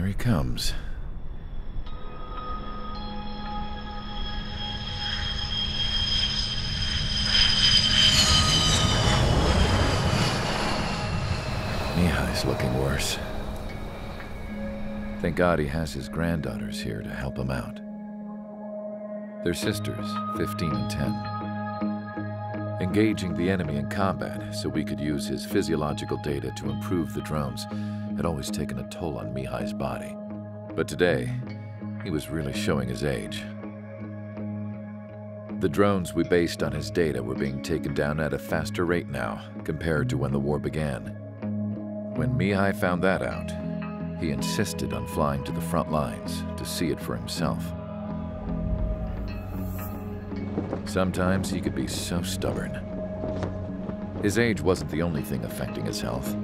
Here he comes. Mihai's looking worse. Thank God he has his granddaughters here to help him out. They're sisters, 15 and 10. Engaging the enemy in combat so we could use his physiological data to improve the drones had always taken a toll on Mihai's body. But today, he was really showing his age. The drones we based on his data were being taken down at a faster rate now compared to when the war began. When Mihai found that out, he insisted on flying to the front lines to see it for himself. Sometimes he could be so stubborn. His age wasn't the only thing affecting his health.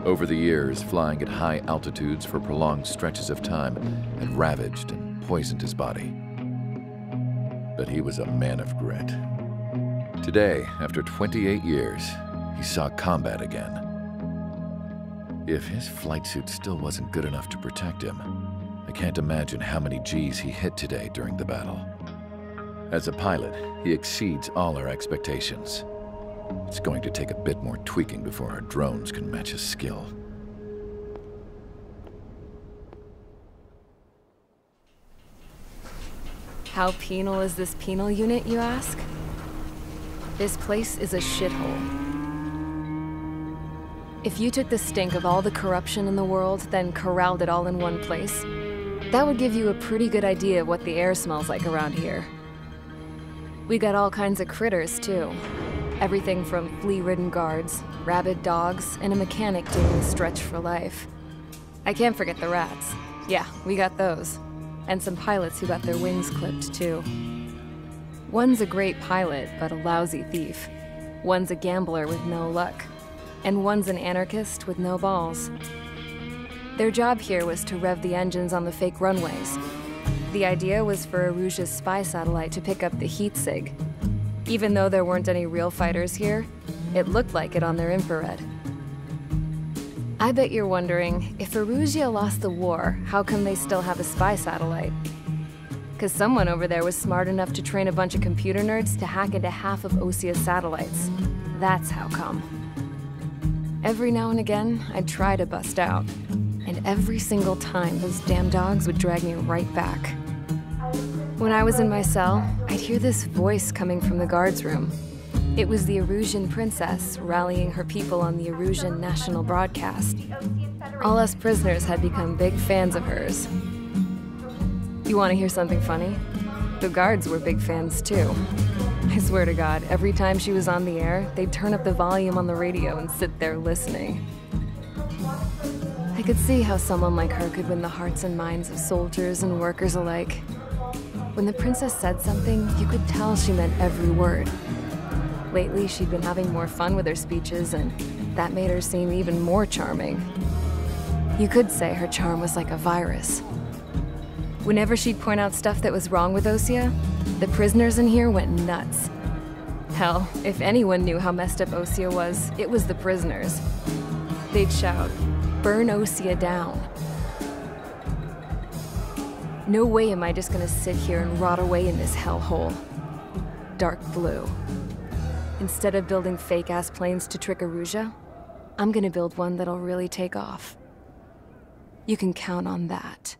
Over the years, flying at high altitudes for prolonged stretches of time had ravaged and poisoned his body. But he was a man of grit. Today, after 28 years, he saw combat again. If his flight suit still wasn't good enough to protect him, I can't imagine how many Gs he hit today during the battle. As a pilot, he exceeds all our expectations. It's going to take a bit more tweaking before our drones can match his skill. How penal is this penal unit, you ask? This place is a shithole. If you took the stink of all the corruption in the world, then corralled it all in one place, that would give you a pretty good idea of what the air smells like around here. We got all kinds of critters, too. Everything from flea-ridden guards, rabid dogs, and a mechanic doing the stretch for life. I can't forget the rats. Yeah, we got those. And some pilots who got their wings clipped, too. One's a great pilot, but a lousy thief. One's a gambler with no luck. And one's an anarchist with no balls. Their job here was to rev the engines on the fake runways. The idea was for Erusia's spy satellite to pick up the heat sig. Even though there weren't any real fighters here, it looked like it on their infrared. I bet you're wondering, if Erusia lost the war, how come they still have a spy satellite? Because someone over there was smart enough to train a bunch of computer nerds to hack into half of Osia's satellites. That's how come. Every now and again, I'd try to bust out. And every single time, those damn dogs would drag me right back. When I was in my cell, I'd hear this voice coming from the guards room. It was the Erusian princess rallying her people on the Erusian national broadcast. All us prisoners had become big fans of hers. You want to hear something funny? The guards were big fans too. I swear to God, every time she was on the air, they'd turn up the volume on the radio and sit there listening. I could see how someone like her could win the hearts and minds of soldiers and workers alike. When the princess said something, you could tell she meant every word. Lately, she'd been having more fun with her speeches, and that made her seem even more charming. You could say her charm was like a virus. Whenever she'd point out stuff that was wrong with Osia, the prisoners in here went nuts. Hell, if anyone knew how messed up Osia was, it was the prisoners. They'd shout, "Burn Osia down." No way am I just gonna sit here and rot away in this hellhole. Dark blue. Instead of building fake-ass planes to trick Erusia, I'm gonna build one that'll really take off. You can count on that.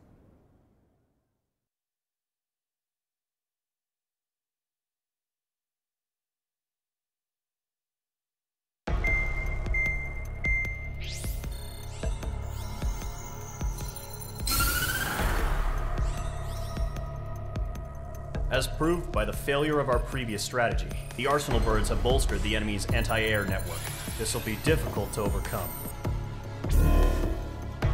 As proved by the failure of our previous strategy, the Arsenal birds have bolstered the enemy's anti-air network. This will be difficult to overcome.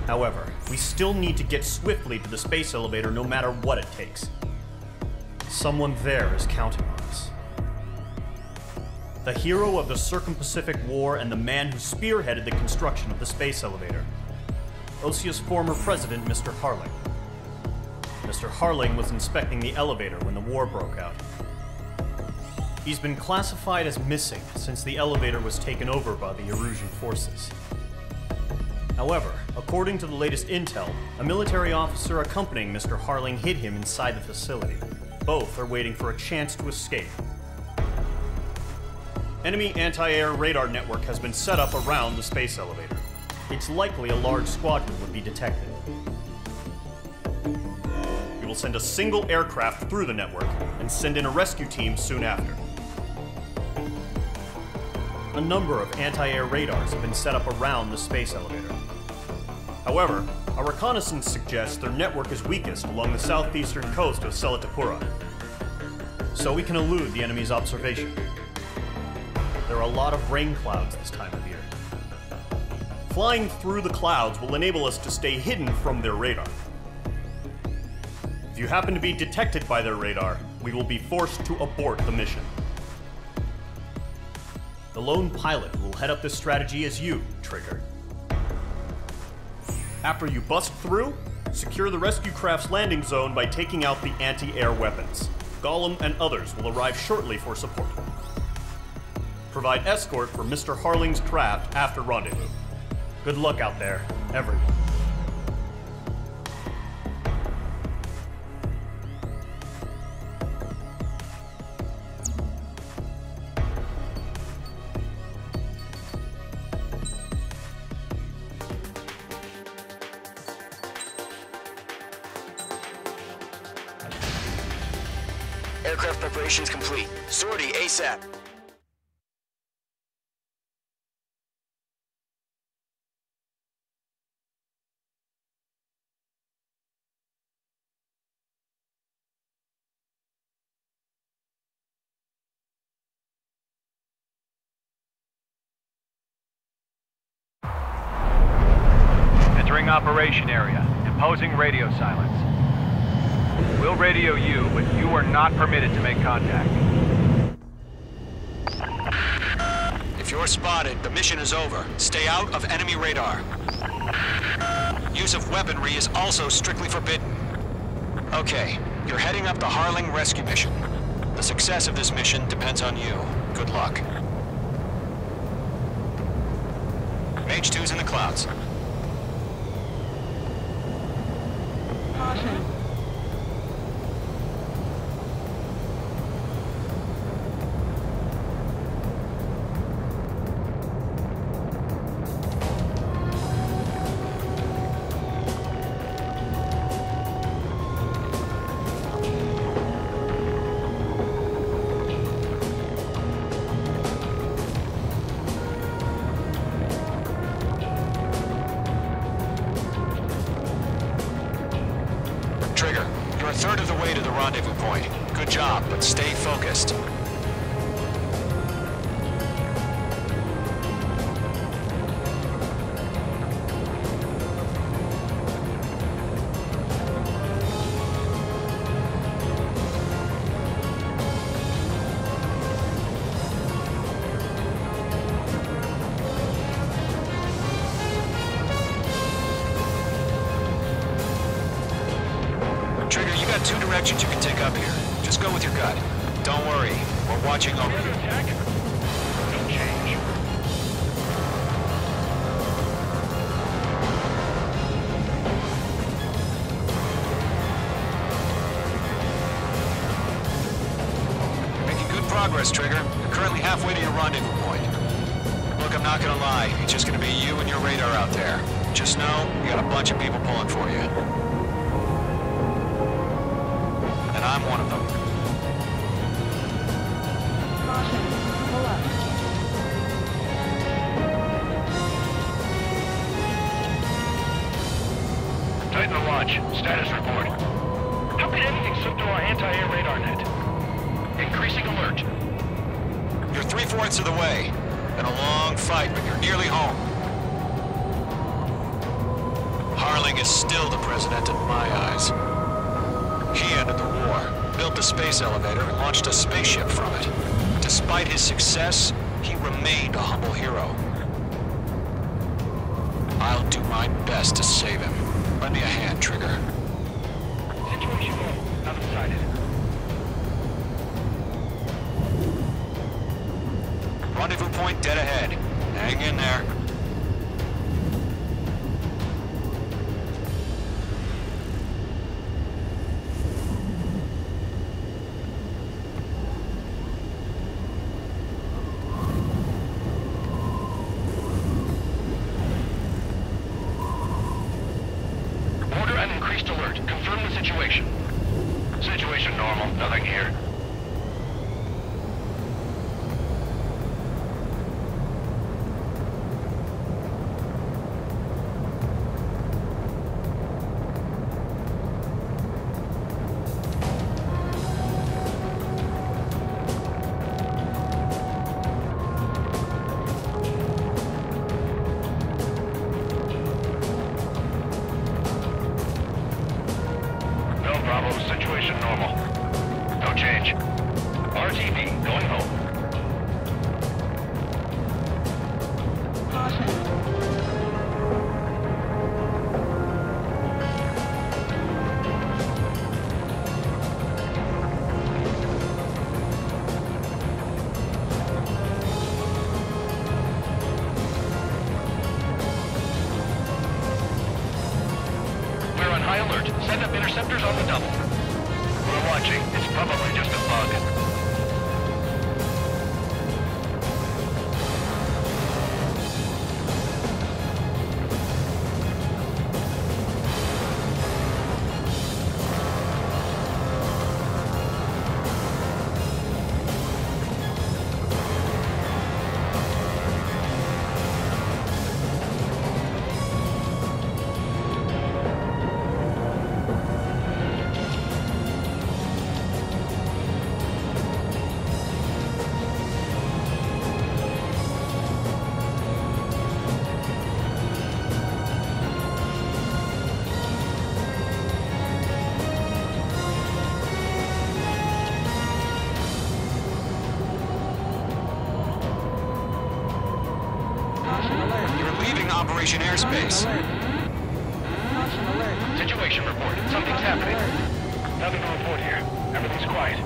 However, we still need to get swiftly to the space elevator no matter what it takes. Someone there is counting on us. The hero of the Circum-Pacific War and the man who spearheaded the construction of the space elevator. Osia's former president, Mr. Harling. Mr. Harling was inspecting the elevator when the war broke out. He's been classified as missing since the elevator was taken over by the Erusian forces. However, according to the latest intel, a military officer accompanying Mr. Harling hid him inside the facility. Both are waiting for a chance to escape. Enemy anti-air radar network has been set up around the space elevator. It's likely a large squadron would be detected. We will send a single aircraft through the network and send in a rescue team soon after. A number of anti-air radars have been set up around the space elevator. However, our reconnaissance suggests their network is weakest along the southeastern coast of Selatapura, so we can elude the enemy's observation. There are a lot of rain clouds this time of year. Flying through the clouds will enable us to stay hidden from their radar. If you happen to be detected by their radar, we will be forced to abort the mission. The lone pilot who will head up this strategy is you, Trigger. After you bust through, secure the rescue craft's landing zone by taking out the anti-air weapons. Gollum and others will arrive shortly for support. Provide escort for Mr. Harling's craft after rendezvous. Good luck out there, everyone. Aircraft preparations complete. Sortie ASAP. Entering operation area. Imposing radio silence. We'll radio you, but you are not permitted to make contact. If you're spotted, the mission is over. Stay out of enemy radar. Use of weaponry is also strictly forbidden. Okay, you're heading up the Harling rescue mission. The success of this mission depends on you. Good luck. Mage 2's in the clouds. Caution. Trigger, you're a third of the way to the rendezvous point. Good job, but stay focused. Trigger, you got two directions you can take up here. Just go with your gut. Don't worry, we're watching over you. Attack? No change. Making good progress, Trigger. You're currently halfway to your rendezvous point. Look, I'm not gonna lie. It's just gonna be you and your radar out there. Just know, you got a bunch of people pulling for you. And I'm one of them. Caution. Pull up. Titan launch. Status report. How could anything slip through our anti-air radar net? Increasing alert. You're 3/4 of the way. Been a long fight, but you're nearly home. Harling is still the president in my eyes. He ended the war, built the space elevator, and launched a spaceship from it. Despite his success, he remained a humble hero. I'll do my best to save him. Lend me a hand, Trigger. Situation low. Not decided. Rendezvous point dead ahead. Hang in there. High alert. Send up interceptors on the double. We're watching. It's probably just a bug. Operation Airspace. Caution alert. Situation report. Something's happening. Nothing to report here. Everything's quiet.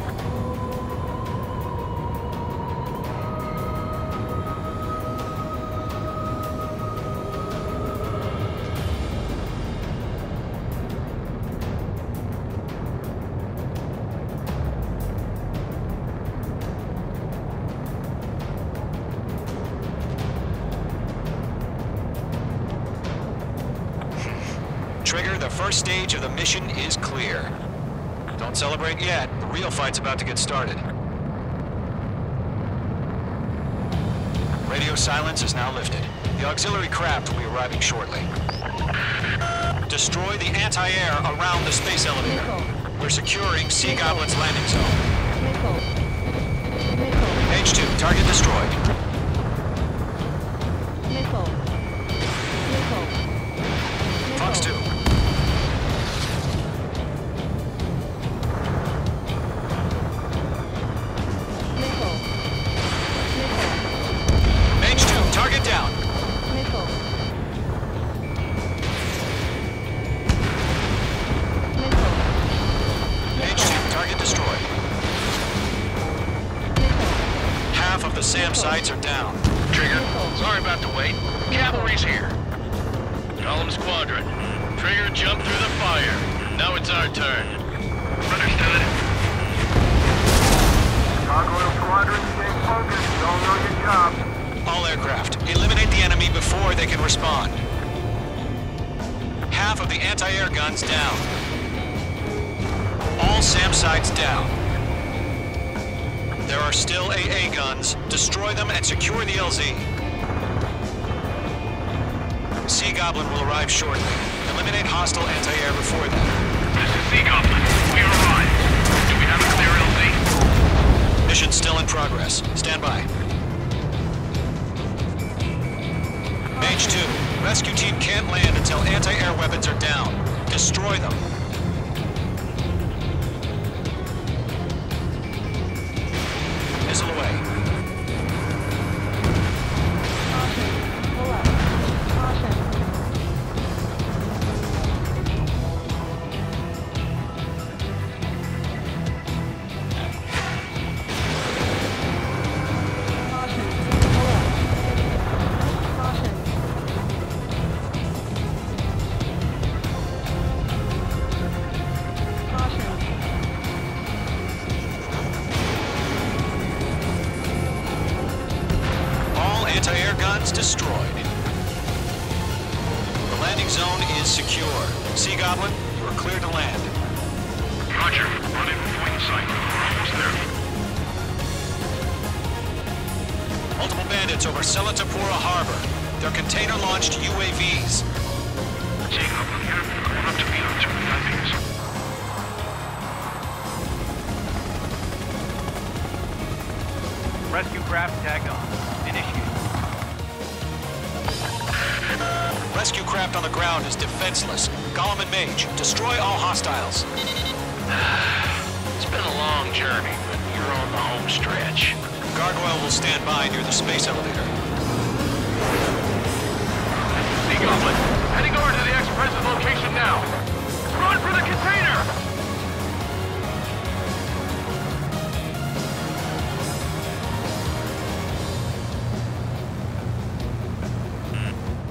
Trigger, the first stage of the mission is clear. Don't celebrate yet. The real fight's about to get started. Radio silence is now lifted. The auxiliary craft will be arriving shortly. Destroy the anti-air around the space elevator. We're securing Sea Goblin's landing zone. H2, target destroyed. Fox 2. H2, target down. H2, target destroyed. Half of the SAM sites are down. Trigger, sorry about the wait. Cavalry's here. Column Squadron. Trigger jumped through the fire. Now it's our turn. Understood. Gargoyle Squadron, stay focused. You all know your job. All aircraft, eliminate the enemy before they can respond. Half of the anti-air guns down. All SAM sites down. There are still AA guns. Destroy them and secure the LZ. Sea Goblin will arrive shortly. Eliminate hostile anti-air before then. This is Sea Goblin. We arrived. Do we have a clear LZ? Mission still in progress. Stand by. H2, rescue team can't land until anti-air weapons are down. Destroy them. Missile away. Pull up. Caution. Anti-air guns destroyed. The landing zone is secure. Sea Goblin, you are clear to land. Roger. Running point in sight. We're almost there. Multiple bandits over Selatapura Harbor. They're container-launched UAVs. Sea Goblin here. Going up to meet our two landings. Rescue craft tagged on. Initiate. Rescue craft on the ground is defenseless. Gollum and Mage, destroy all hostiles. It's been a long journey, but you're on the home stretch. Gargoyle will stand by near the space elevator. Sea Goblin, heading over to the Express's location now. Run for the container!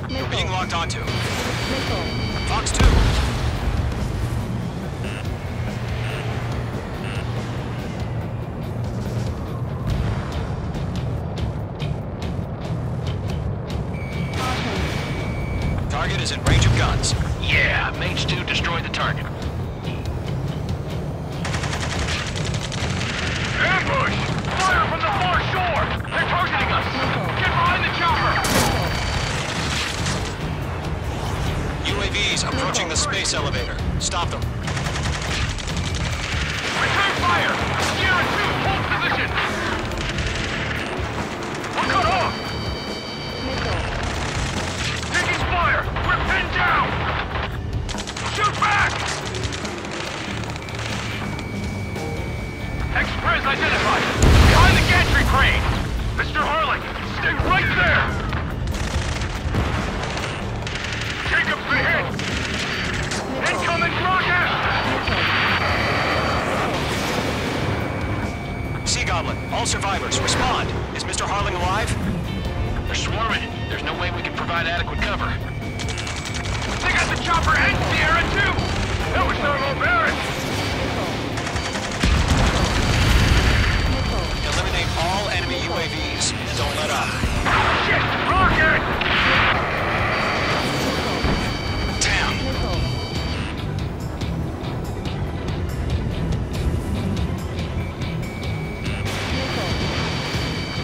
You're being locked onto. Missile. Fox 2. is in range of guns. Yeah, Mage 2 destroyed the target. Ambush! Fire from the far shore! They're targeting us! Get behind the chopper! UAVs approaching the space elevator. Stop them. Return fire! Sierra 2, hold position! We're cut off! Taking fire! We're pinned down! Shoot back! Express identified! Behind the gantry crane! Mr. Harling, stay right there! Jacob's been hit! Incoming rocket! Sea Goblin, all survivors, respond. Is Mr. Harling alive? They're swarming. There's no way we can provide adequate cover. They got the chopper and Sierra too! That was so embarrassed! Eliminate all enemy UAVs. Don't let up. Shit! Rocket! Damn!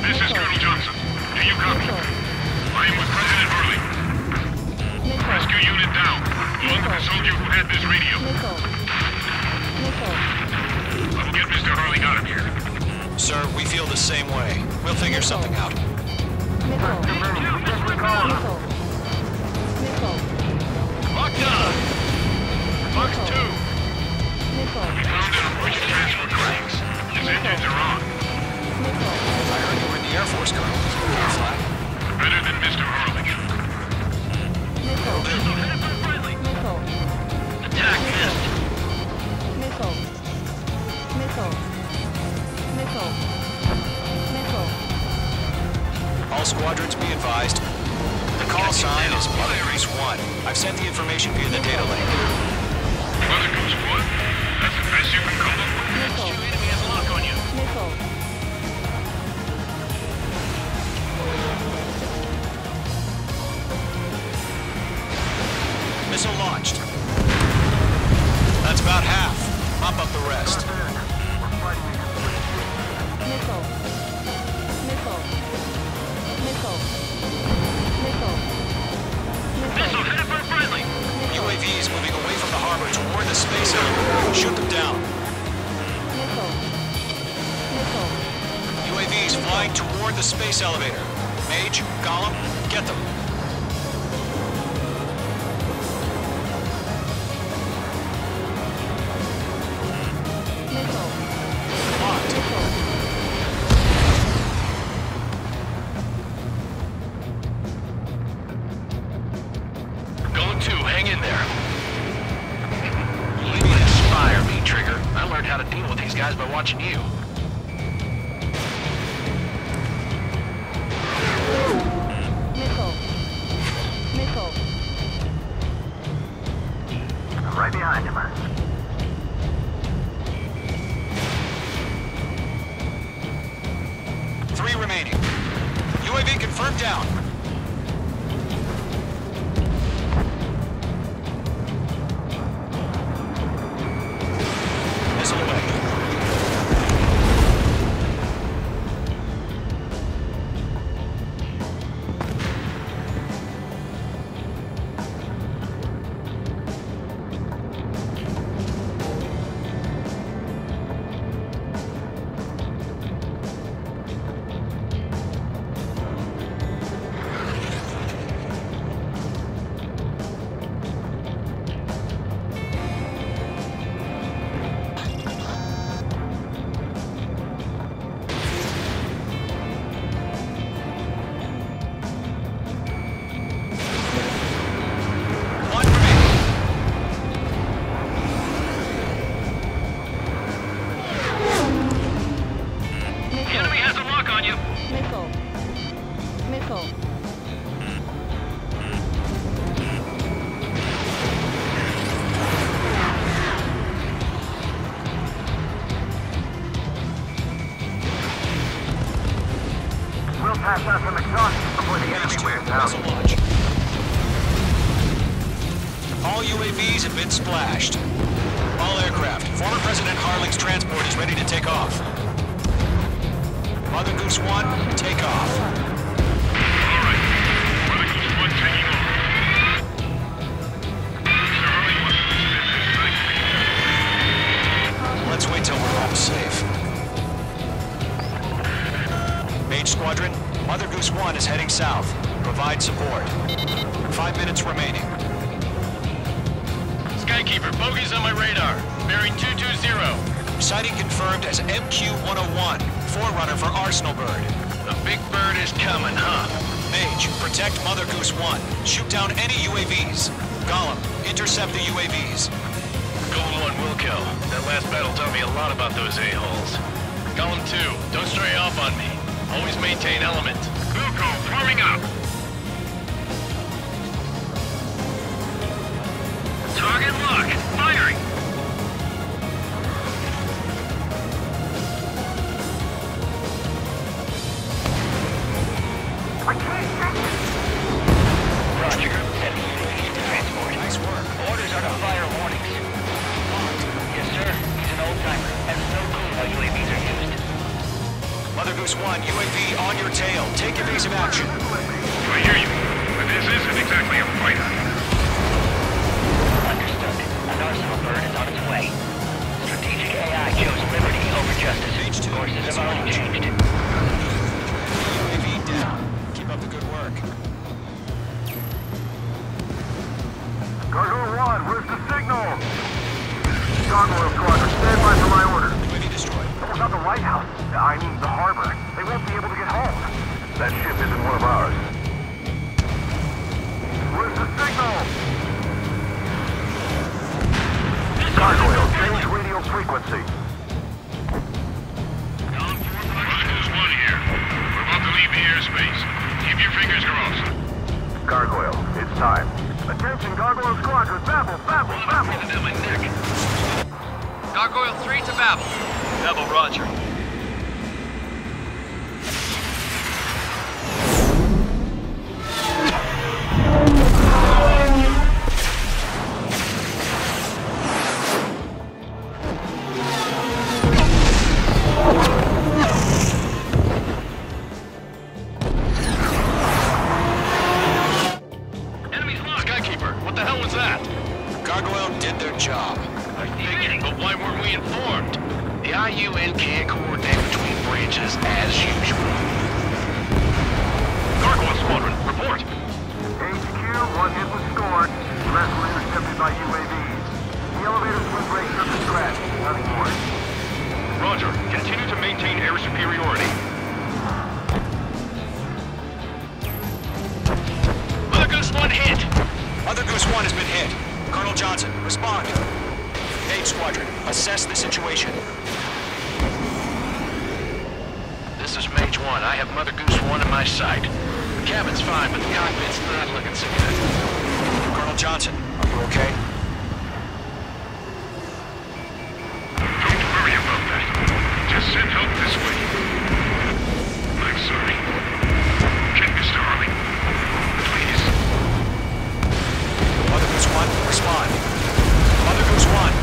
This is Colonel Johnson. Do you copy? I am with President Hurley. Rescue unit down. Along with the soldier who had this radio. I will get Mr. Hurley out of here. Sir, we feel the same way. We'll figure something out. Locked on! Fox 2. We found an approaching transfer cranks. His engines are on. I heard you were in the Air Force, Colonel. Flat. Better than Mr. Hurley. Attack missed. All squadrons be advised. The call sign is Mother Goose 1. I've sent the information via the data link. Mother Goose 1? That's the best you can come up with? Two enemy has a lock on you. Missile launched. That's about half. Mop up the rest. Missile headed for friendly. UAVs moving away from the harbor toward the space elevator. Shoot them down. UAVs flying toward the space elevator. Mage, Gollum, get them. Locked. Going 2, hang in there. You need to inspire me, Trigger. I learned how to deal with these guys by watching you. Right behind him. 3 remaining. UAV confirmed down. Missile away. We'll pass out some exhaust before the enemy wears out. Missile launch. All UAVs have been splashed. All aircraft, former President Harling's transport is ready to take off. Mother Goose 1, take off. All right. Mother Goose 1 taking off. Mr. Harling wants to visit. Let's wait till we're all safe. Mage Squadron, Mother Goose 1 is heading south. Provide support. 5 minutes remaining. Skykeeper, bogey's on my radar. Bearing 220. Sighting confirmed as MQ-101, forerunner for Arsenal Bird. The big bird is coming, huh? Mage, protect Mother Goose 1. Shoot down any UAVs. Gollum, intercept the UAVs. Golem 1 will kill. That last battle taught me a lot about those a-holes. Golem 2, don't stray off on me. Always maintain element. Wilco, forming up. Target lock. Firing. Roger. Send UAVs to transport. Nice work. Orders are to fire warnings. Yes, sir. He's an old-timer. Has no clue how UAVs are used. Mother Goose 1, UAV on your tail. Take evasive action. I hear you. But this isn't exactly a fighter. Understood. An Arsenal Bird is on its way. Strategic AI chose liberty over justice. Courses have already changed. UAV down. Keep up the good work. Gargoyle 1, where's the signal? Gargoyle Squadron, stand by for my order. UAV destroyed. What about the lighthouse? I mean, the harbor. They won't be able to get home. That ship isn't one of ours. Where's the signal? Gargoyle, change radio frequency. Mother Goose 1 here. We're about to leave the airspace. Keep your fingers crossed. Gargoyle, it's time. Attention, Gargoyle Squadron, Babel, Babel, Babel. Breathing down my neck. Gargoyle 3 to Babel. Babel, roger. Enemies lost. Skykeeper, what the hell was that? Gargoyle did their job. But why weren't we informed? The IUN can't coordinate between branches as usual. Gargoyle Squadron, report. HQ, one hit was scored. The rest were intercepted by UAVs. The elevators were breaking up to scratch. Nothing more. Roger. Continue to maintain air superiority. Mother Goose 1 hit. Mother Goose 1 has been hit. Colonel Johnson, respond. Mage Squadron, assess the situation. This is Mage 1. I have Mother Goose 1 in my sight. The cabin's fine, but the cockpit's not looking so good. Colonel Johnson, are you okay? Don't worry about that. Just send help this way. I'm sorry. Get Mr. Harling. Please. Mother Goose 1, respond. Mother Goose 1.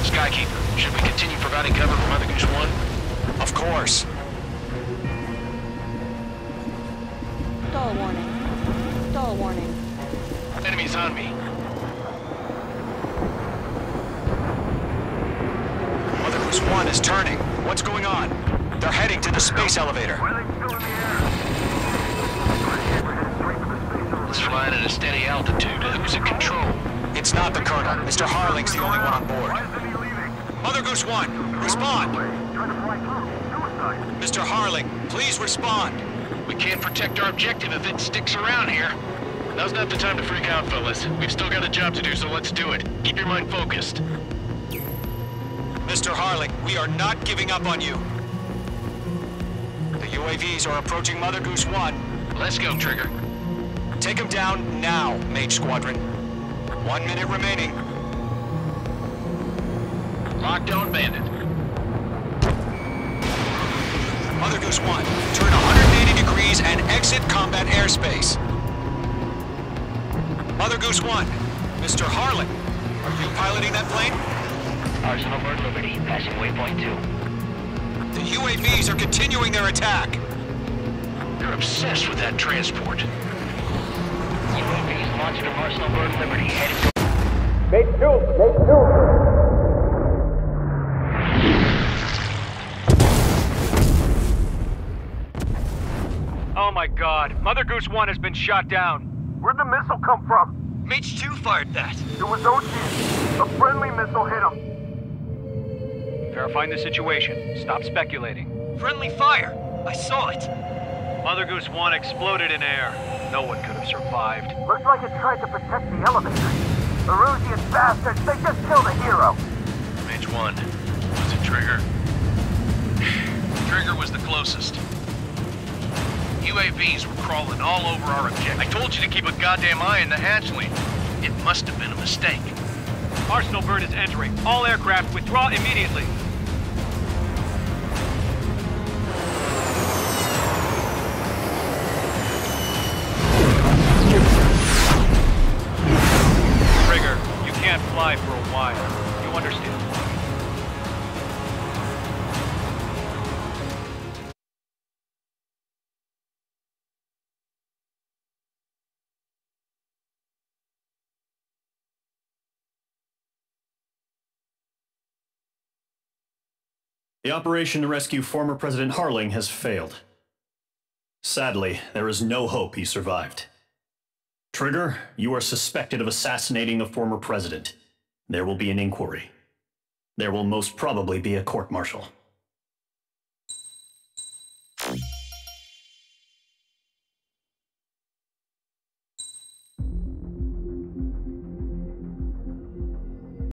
Skykeeper, should we continue providing cover for Mother Goose 1? Of course. Stall warning. Stall warning. Enemies on me. Mother Goose 1 is turning. What's going on? They're heading to the space elevator. Why are they still in the air? We're headed straight for the space elevator. It's flying at a steady altitude. Who's in control? It's not the Colonel. Mr. Harling's the only one on board. Why isn't he leaving? Mother Goose 1, respond. Trying to fly through. Suicide. Mr. Harling, please respond. We can't protect our objective if it sticks around here. Now's not the time to freak out, fellas. We've still got a job to do, so let's do it. Keep your mind focused. Mr. Harling, we are not giving up on you. The UAVs are approaching Mother Goose 1. Let's go, Trigger. Take them down now, Mage Squadron. 1 minute remaining. Lockdown bandit. Mother Goose 1, turn 180 degrees and exit combat airspace. Mother Goose 1, Mr. Harlan, are you piloting that plane? Arsenal Bird Liberty, passing waypoint 2. The UAVs are continuing their attack. They're obsessed with that transport. UAVs launched from Arsenal Bird Liberty, heading to... Oh my god, Mother Goose 1 has been shot down. Where'd the missile come from? Mage 2 fired that. It was OG. A friendly missile hit him. Verifying the situation. Stop speculating. Friendly fire. I saw it. Mother Goose 1 exploded in air. No one could have survived. Looks like it tried to protect the elevator. The Erusian bastards, they just killed a hero. Mage 1. Was it Trigger? Trigger was the closest. UAVs were crawling all over our objective. I told you to keep a goddamn eye on the hatchling. It must have been a mistake. Arsenal Bird is entering. All aircraft withdraw immediately. Trigger, you can't fly for a while. You understand? The operation to rescue former President Harling has failed. Sadly, there is no hope he survived. Trigger, you are suspected of assassinating the former president. There will be an inquiry. There will most probably be a court-martial.